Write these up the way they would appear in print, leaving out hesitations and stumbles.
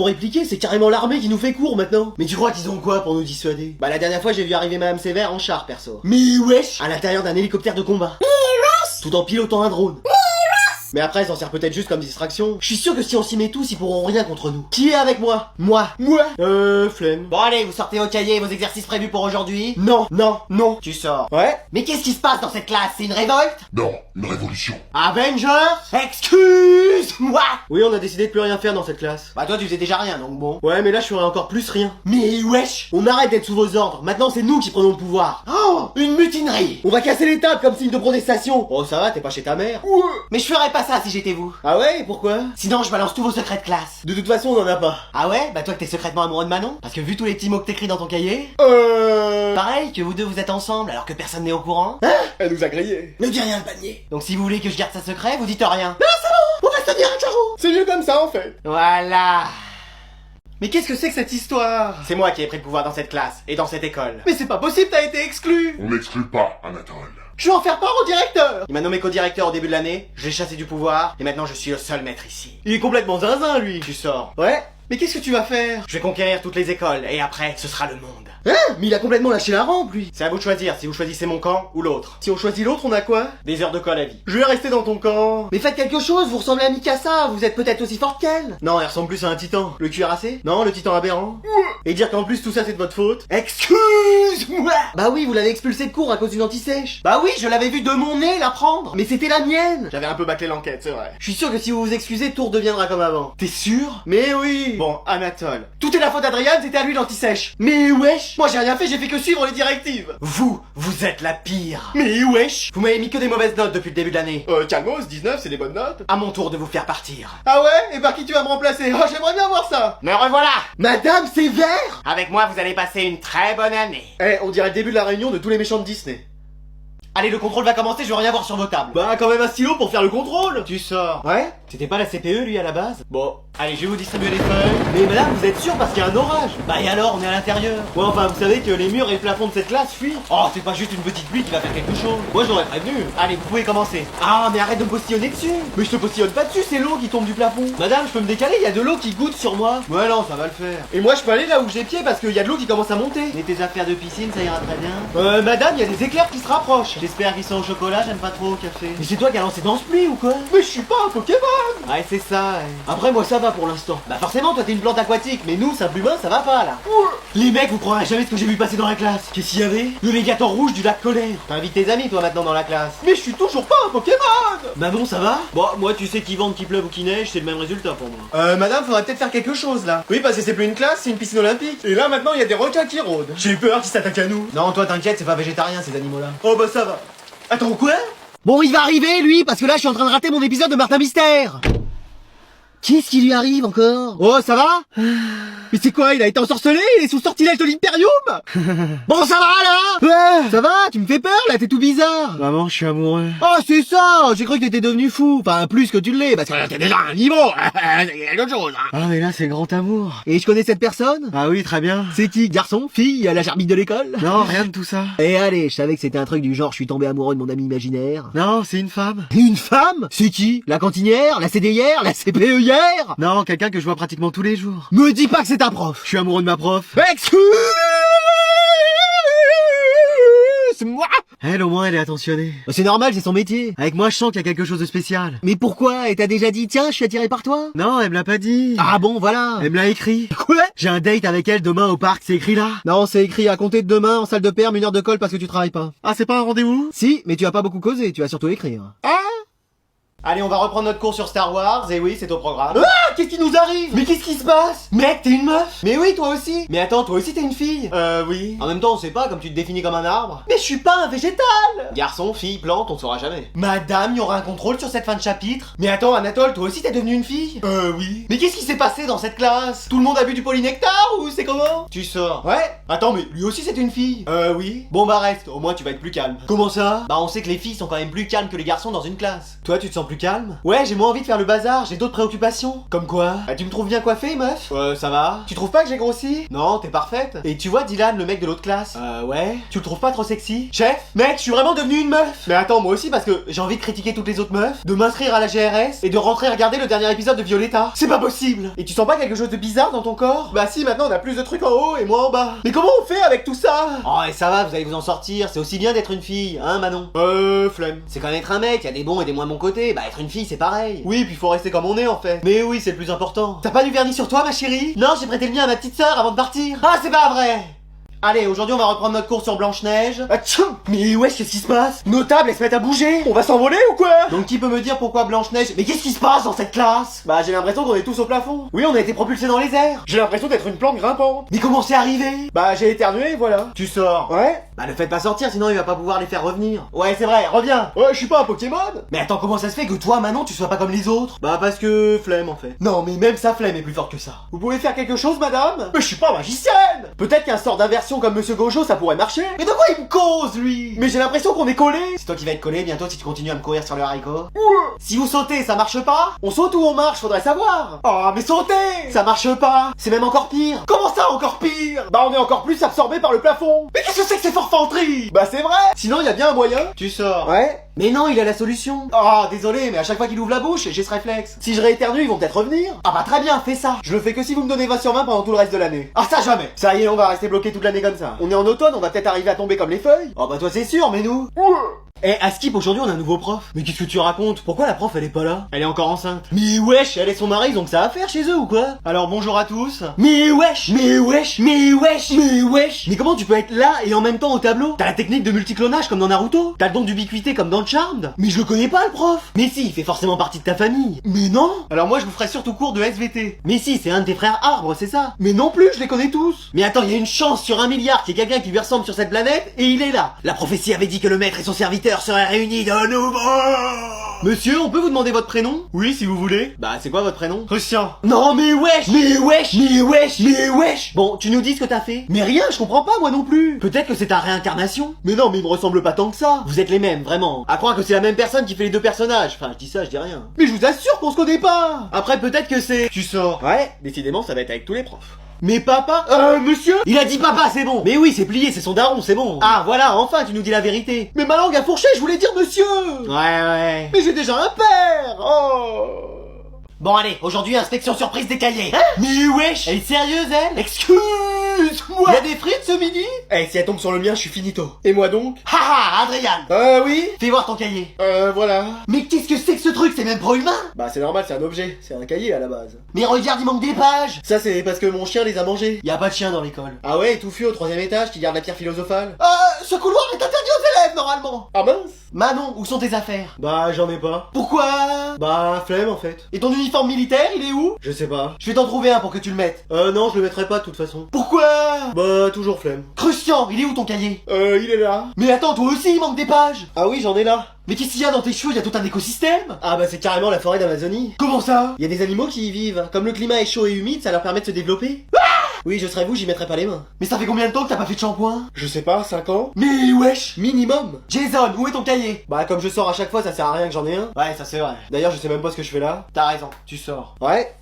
Pour répliquer, c'est carrément l'armée qui nous fait cours maintenant. Mais tu crois qu'ils ont quoi pour nous dissuader? Bah la dernière fois j'ai vu arriver Madame Sévère en char perso. Mais wesh, à l'intérieur d'un hélicoptère de combat. Mais wesh, tout en pilotant un drone. Mais après, elle s'en sert peut-être juste comme distraction. Je suis sûr que si on s'y met tous, ils pourront rien contre nous. Qui est avec moi? Moi. Flemme. Bon allez, vous sortez vos cahiers et vos exercices prévus pour aujourd'hui? Non, non, non. Tu sors. Ouais. Mais qu'est-ce qui se passe dans cette classe? C'est une révolte? Non, une révolution. Avengers? Excuse-moi. Oui, on a décidé de plus rien faire dans cette classe. Bah toi, tu faisais déjà rien, donc bon. Ouais, mais là, je ferai encore plus rien. Mais wesh, on arrête d'être sous vos ordres. Maintenant, c'est nous qui prenons le pouvoir. Oh, une mutinerie. On va casser les tables comme signe de protestation. Oh, ça va, t'es pas chez ta mère? Ouais. Mais je ferais pas ça si j'étais vous. Ah ouais, et pourquoi? Sinon je balance tous vos secrets de classe. De toute façon on en a pas. Ah ouais? Bah toi que t'es secrètement amoureux de Manon? Parce que vu tous les petits mots que t'écris dans ton cahier. Pareil que vous deux vous êtes ensemble alors que personne n'est au courant. Hein? Elle nous a grillés. Ne dis rien le panier. Donc si vous voulez que je garde ça secret, vous dites rien. Non c'est bon, on va se tenir un carreau. C'est mieux comme ça en fait. Voilà. Mais qu'est-ce que c'est que cette histoire? C'est moi qui ai pris le pouvoir dans cette classe et dans cette école. Mais c'est pas possible, t'as été exclu. On n'exclut pas, Anatole. Je vais en faire part au directeur. Il m'a nommé co-directeur au début de l'année, je l'ai chassé du pouvoir, et maintenant je suis le seul maître ici. Il est complètement zinzin, lui. Tu sors. Ouais. Mais qu'est-ce que tu vas faire? Je vais conquérir toutes les écoles, et après, ce sera le monde. Hein? Mais il a complètement lâché la rampe, lui. C'est à vous de choisir, si vous choisissez mon camp ou l'autre. Si on choisit l'autre, on a quoi? Des heures de colle à vie. Je vais rester dans ton camp. Mais faites quelque chose, vous ressemblez à Mikasa, vous êtes peut-être aussi forte qu'elle. Non, elle ressemble plus à un titan. Le cuirassé? Non, le titan aberrant? Et dire qu'en plus tout ça c'est de votre faute? Excuse-moi! Bah oui, vous l'avez expulsé de cours à cause d'une anti-sèche. Bah oui, je l'avais vu de mon nez la prendre. Mais c'était la mienne. J'avais un peu bâclé l'enquête, c'est vrai. Je suis sûr que si vous vous excusez, tout redeviendra comme avant. T'es sûr? Mais oui. Bon, Anatole. Tout est la faute d'Adrian, c'était à lui l'anti-sèche. Mais wesh! Moi j'ai rien fait, j'ai fait que suivre les directives. Vous êtes la pire. Mais wesh! Vous m'avez mis que des mauvaises notes depuis le début de l'année. Calmos, 19, c'est des bonnes notes. À mon tour de vous faire partir. Ah ouais? Et par qui tu vas me remplacer? Oh, j'aimerais bien voir ça. Me revoilà! Madame Sévère! Avec moi, vous allez passer une très bonne année. Eh, on dirait le début de la réunion de tous les méchants de Disney. Allez, le contrôle va commencer, je veux rien voir sur vos tables. Bah, quand même un stylo pour faire le contrôle. Tu sors. Ouais? C'était pas la CPE, lui, à la base? Bon, allez, je vais vous distribuer les feuilles. Mais madame, vous êtes sûr parce qu'il y a un orage? Bah et alors, on est à l'intérieur. Ouais, enfin, vous savez que les murs et le plafond de cette classe fuient. Oh, c'est pas juste une petite pluie qui va faire quelque chose. Moi, j'aurais prévenu. Allez, vous pouvez commencer. Ah, mais arrête de me postillonner dessus. Mais je te postillonne pas dessus, c'est l'eau qui tombe du plafond. Madame, je peux me décaler, il y a de l'eau qui goutte sur moi. Ouais, non, ça va le faire. Et moi, je peux aller là où j'ai pied parce qu'il y a de l'eau qui commence à monter. Mais tes affaires de piscine, ça ira très bien. Madame, il y a des éclairs qui se rapprochent. J'espère qu'ils sont au chocolat, j'aime pas trop au café. Mais c'est toi qui as lancé dans ce pluie ou quoi? Mais je suis pas un Pokémon. Ouais, c'est ça. Ouais. Après, moi, ça va pour l'instant. Bah forcément, toi, t'es une plante aquatique, mais nous, simple humain, ça va pas là. Les mecs, vous croirez jamais ce que j'ai vu passer dans la classe. Qu'est-ce qu'il y avait? Le légator rouge du lac Colère. T'invites tes amis, toi, maintenant dans la classe. Mais je suis toujours pas un Pokémon. Bah bon, ça va? Bon, moi, tu sais qu'il vente, qu'il pleuve ou qu'il neige, c'est le même résultat pour moi. Madame, faudrait peut-être faire quelque chose là. Oui, parce que c'est plus une classe, c'est une piscine olympique. Et là, maintenant, il y a des requins qui rôdent. J'ai eu peur qu'ils s'attaquent à nous. Non, toi, t'inquiète, c'est pas végétarien ces animaux-là. Oh bah ça va. Attends, quoi? Bon, il va arriver, lui, parce que là, je suis en train de rater mon épisode de Martin Mystère. Qu'est-ce qui lui arrive encore? Oh, ça va? Mais c'est quoi? Il a été ensorcelé? Il est sous sortilège de l'Imperium? Bon, ça va, là? Ouais. Ça va? Tu me fais peur, là? T'es tout bizarre. Maman, je suis amoureux. Oh, c'est ça! J'ai cru que t'étais devenu fou. Enfin, plus que tu l'es, parce que t'es déjà à un niveau. C'est quelque chose, hein. Ah, mais là, c'est grand amour. Et je connais cette personne? Ah oui, très bien. C'est qui? Garçon? Fille? À la gerbille de l'école? Non, rien de tout ça. Et allez, je savais que c'était un truc du genre, je suis tombé amoureux de mon ami imaginaire. Non, c'est une femme. Une femme? C'est qui? La cantinière? La CDière? La CPEière? Non, quelqu'un que je vois pratiquement tous les jours. Me dis pas que c'est ta prof. Je suis amoureux de ma prof. Excuse-moi. Elle, au moins, elle est attentionnée. C'est normal, c'est son métier. Avec moi, je sens qu'il y a quelque chose de spécial. Mais pourquoi? Et t'as déjà dit, tiens, je suis attiré par toi? Non, elle me l'a pas dit. Ah bon, voilà. Elle me l'a écrit. Quoi? J'ai un date avec elle demain au parc, c'est écrit là. Non, c'est écrit à compter de demain en salle de perme, 1 heure de colle parce que tu travailles pas. Ah, c'est pas un rendez-vous? Si, mais tu vas pas beaucoup causer, tu vas surtout écrire. Ah! Allez, on va reprendre notre cours sur Star Wars, et oui, c'est au programme. Ah! Qu'est-ce qui nous arrive? Mais qu'est-ce qui se passe? Mec, t'es une meuf? Mais oui, toi aussi. Mais attends, toi aussi t'es une fille? Oui. En même temps, on sait pas, comme tu te définis comme un arbre. Mais je suis pas un végétal! Garçon, fille, plante, on saura jamais. Madame, y aura un contrôle sur cette fin de chapitre? Mais attends, Anatole, toi aussi t'es devenue une fille? Oui. Mais qu'est-ce qui s'est passé dans cette classe? Tout le monde a bu du polynectar ou c'est comment? Tu sors. Ouais? Attends, mais lui aussi c'est une fille? Oui. Bon bah reste, au moins tu vas être plus calme. Comment ça? Bah on sait que les filles sont quand même plus calmes que les garçons dans une classe. Toi tu te sens plus plus calme. Ouais, j'ai moins envie de faire le bazar, j'ai d'autres préoccupations. Comme quoi? Ah, tu me trouves bien coiffée, meuf? Ça va. Tu trouves pas que j'ai grossi? Non, t'es parfaite. Et tu vois Dylan, le mec de l'autre classe? Ouais. Tu le trouves pas trop sexy? Chef, mec, je suis vraiment devenu une meuf. Mais attends, moi aussi, parce que j'ai envie de critiquer toutes les autres meufs, de m'inscrire à la GRS et de rentrer regarder le dernier épisode de Violetta. C'est pas possible. Et tu sens pas quelque chose de bizarre dans ton corps? Bah si, maintenant on a plus de trucs en haut et moins en bas. Mais comment on fait avec tout ça? Oh, et ça va, vous allez vous en sortir. C'est aussi bien d'être une fille, hein, Manon? Flemme. C'est comme être un mec, y a des bons et des moins bons côtés. Bah, être une fille, c'est pareil. Oui, puis faut rester comme on est, en fait. Mais oui, c'est le plus important. T'as pas du vernis sur toi, ma chérie? Non, j'ai prêté le mien à ma petite sœur avant de partir. Ah, c'est pas vrai! Allez, aujourd'hui on va reprendre notre cours sur Blanche-Neige. Mais wesh, qu'est-ce qui se passe? Nos tables, elles se mettent à bouger. On va s'envoler ou quoi? Donc qui peut me dire pourquoi Blanche-Neige? Mais qu'est-ce qui se passe dans cette classe? Bah j'ai l'impression qu'on est tous au plafond. Oui, on a été propulsés dans les airs. J'ai l'impression d'être une plante grimpante. Mais comment c'est arrivé? Bah j'ai éternué, voilà. Tu sors? Ouais. Bah ne faites pas sortir, sinon il va pas pouvoir les faire revenir. Ouais, c'est vrai, reviens. Ouais, je suis pas un Pokémon. Mais attends, comment ça se fait que toi, Manon, tu sois pas comme les autres? Bah parce que flemme en fait. Non, mais même sa flemme est plus forte que ça. Vous pouvez faire quelque chose, madame? Mais je suis pas magicienne. Peut-être qu'un sort d'inversion comme Monsieur Gojo, ça pourrait marcher. Mais de quoi il me cause, lui? Mais j'ai l'impression qu'on est collé. C'est toi qui vas être collé bientôt si tu continues à me courir sur le haricot. Si vous sautez, ça marche pas? On saute ou on marche? Faudrait savoir. Oh, mais sautez! Ça marche pas. C'est même encore pire. Comment ça, encore pire? Bah, on est encore plus absorbé par le plafond. Mais qu'est-ce que c'est que ces forfanteries? Bah, c'est vrai. Sinon, y a bien un moyen. Tu sors. Ouais. Mais non, il a la solution. Oh, désolé, mais à chaque fois qu'il ouvre la bouche, j'ai ce réflexe. Si je rééternue, ils vont peut-être revenir. Ah bah très bien, fais ça. Je le fais que si vous me donnez 20 sur 20 pendant tout le reste de l'année. Ah ça jamais. Ça y est, on va rester bloqué toute l'année comme ça. On est en automne, on va peut-être arriver à tomber comme les feuilles. Oh bah toi c'est sûr, mais nous... Eh, à Skip, aujourd'hui on a un nouveau prof. Mais qu'est-ce que tu racontes? Pourquoi la prof elle est pas là? Elle est encore enceinte. Mais wesh, elle et son mari, donc ça à faire chez eux ou quoi? Alors bonjour à tous. Mais wesh, mais wesh, mais wesh, mais wesh. Mais comment tu peux être là et en même temps au tableau? T'as la technique de multiclonage comme dans Naruto? T'as le don d'ubiquité comme dans Charmed? Mais je le connais pas le prof. Mais si, il fait forcément partie de ta famille. Mais non. Alors moi je vous ferai surtout cours de SVT. Mais si, c'est un de tes frères arbres, c'est ça? Mais non plus, je les connais tous. Mais attends, il y a une chance sur 1 milliard qu'il y ait quelqu'un qui lui ressemble sur cette planète et il est là. La prophétie avait dit que le maître et son serviteur seraient réunis de nouveau. Monsieur, on peut vous demander votre prénom? Oui, si vous voulez. Bah, c'est quoi votre prénom? Christian. Non, mais wesh, mais wesh, mais wesh, mais wesh. Bon, tu nous dis ce que t'as fait? Mais rien, je comprends pas, moi non plus. Peut-être que c'est ta réincarnation? Mais non, mais il me ressemble pas tant que ça. Vous êtes les mêmes, vraiment. À croire que c'est la même personne qui fait les deux personnages. Enfin, je dis ça, je dis rien. Mais je vous assure qu'on se connaît pas. Après, peut-être que c'est... Tu sors. Ouais, décidément, ça va être avec tous les profs. Mais papa? Monsieur? Il a dit papa, c'est bon. Mais oui, c'est plié, c'est son daron, c'est bon. Ah, voilà, enfin, tu nous dis la vérité. Mais ma langue a fourché, je voulais dire monsieur. Ouais. Mais j'ai déjà un père. Oh. Bon allez, aujourd'hui inspection surprise des cahiers. Hein? Mais wesh, elle est sérieuse elle? Excuse-moi. Y'a des frites ce midi? Eh, si elle tombe sur le mien, je suis finito. Et moi donc? Haha, Adrien. Oui? Fais voir ton cahier. Voilà. Mais qu'est-ce que c'est que ce truc? C'est même pro-humain? Bah c'est normal, c'est un objet. C'est un cahier à la base. Mais regarde, il manque des pages. Ça c'est parce que mon chien les a mangés. Y a pas de chien dans l'école. Ah ouais, touffu au 3e étage qui garde la pierre philosophale. Ce couloir est interdit aux élèves normalement. Ah mince. Manon, où sont tes affaires? Bah j'en ai pas. Pourquoi? Bah flemme en fait. Et ton uniforme militaire, il est où? Je sais pas. Je vais t'en trouver un pour que tu le mettes. Non, je le mettrai pas de toute façon. Pourquoi? Bah toujours flemme. Christian, il est où ton cahier? Il est là. Mais attends, toi aussi il manque des pages. Ah oui, j'en ai là. Mais qu'est-ce qu'il y a dans tes cheveux? Il y a tout un écosystème. Ah bah c'est carrément la forêt d'Amazonie. Comment ça? Il y a des animaux qui y vivent. Comme le climat est chaud et humide, ça leur permet de se développer. Oui, je serais vous, j'y mettrais pas les mains. Mais ça fait combien de temps que t'as pas fait de shampoing? Je sais pas, 5 ans. Mais wesh, minimum. Jason, où est ton cahier? Bah comme je sors à chaque fois, ça sert à rien que j'en ai un. Ouais, ça c'est vrai. D'ailleurs, je sais même pas ce que je fais là. T'as raison, tu sors. Ouais.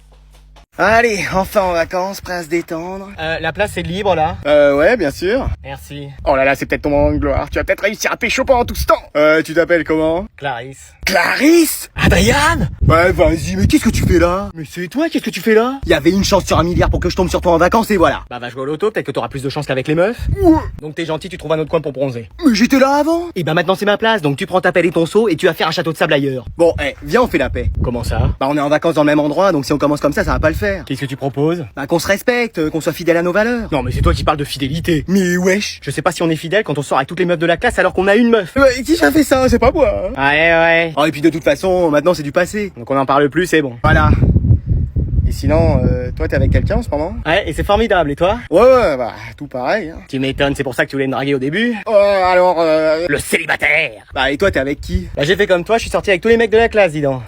Allez, enfin en vacances, prêt à se détendre. La place est libre là. Ouais, bien sûr. Merci. Oh là là, c'est peut-être ton moment de gloire. Tu vas peut-être réussir à pécho pendant tout ce temps. Tu t'appelles comment? Clarisse. Clarisse? Adrien? Ouais, vas-y, mais qu'est-ce que tu fais là? Mais c'est toi, qu'est-ce que tu fais là? Il y avait une chance sur 1 milliard pour que je tombe sur toi en vacances et voilà. Bah va jouer au loto, peut-être que t'auras plus de chance qu'avec les meufs. Ouais. Donc t'es gentil, tu trouves un autre coin pour bronzer. Mais j'étais là avant. Et bah maintenant c'est ma place, donc tu prends ta pelle et ton seau et tu vas faire un château de sable ailleurs. Bon, viens, on fait la paix. Comment ça? Bah on est en vacances dans le même endroit, donc si on commence comme ça va pas le faire. Qu'est-ce que tu proposes? Bah qu'on se respecte, qu'on soit fidèle à nos valeurs. Non mais c'est toi qui parles de fidélité. Mais wesh. Je sais pas si on est fidèle quand on sort avec toutes les meufs de la classe alors qu'on a une meuf. Qui a fait ça? C'est pas moi. Ouais. Oh et puis de toute façon, maintenant c'est du passé. Donc on en parle plus, c'est bon. Voilà. Et sinon, toi t'es avec quelqu'un en ce moment? Ouais, et c'est formidable, et toi? Ouais, bah tout pareil. Hein. Tu m'étonnes, c'est pour ça que tu voulais me draguer au début? Alors, Le célibataire! Bah et toi t'es avec qui? Bah j'ai fait comme toi, je suis sorti avec tous les mecs de la classe, dis donc.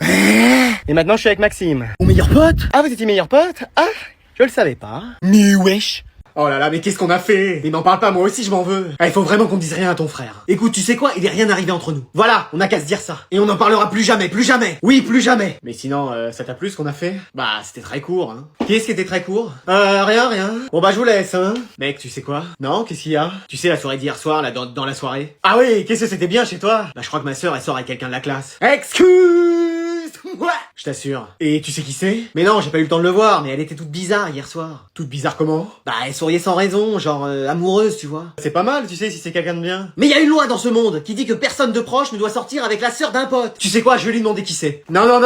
Et maintenant je suis avec Maxime. Mon meilleur pote? Ah, vous étiez meilleurs potes? Ah, je le savais pas. Mais wesh. Oh là là, mais qu'est-ce qu'on a fait? Mais m'en parle pas, moi aussi je m'en veux. Ah, il faut vraiment qu'on dise rien à ton frère. Écoute, tu sais quoi? Il est rien arrivé entre nous. Voilà, on a qu'à se dire ça. Et on n'en parlera plus jamais, plus jamais. Oui, plus jamais. Mais sinon, ça t'a plu ce qu'on a fait? Bah, c'était très court, hein. Qu'est-ce qui était très court? Rien. Bon bah, je vous laisse, hein. Mec, tu sais quoi? Non, qu'est-ce qu'il y a? Tu sais la soirée d'hier soir, là, dans la soirée? Ah oui, qu'est-ce que c'était bien chez toi? Bah, je crois que ma sœur, elle sort avec quelqu'un de la classe. Excuse-moi! Je t'assure. Et tu sais qui c'est? Mais non, j'ai pas eu le temps de le voir, mais elle était toute bizarre hier soir. Toute bizarre comment? Bah, elle souriait sans raison, genre amoureuse, tu vois. C'est pas mal, tu sais, si c'est quelqu'un de bien. Mais il y a une loi dans ce monde qui dit que personne de proche ne doit sortir avec la sœur d'un pote. Tu sais quoi, je vais lui demander qui c'est. Non.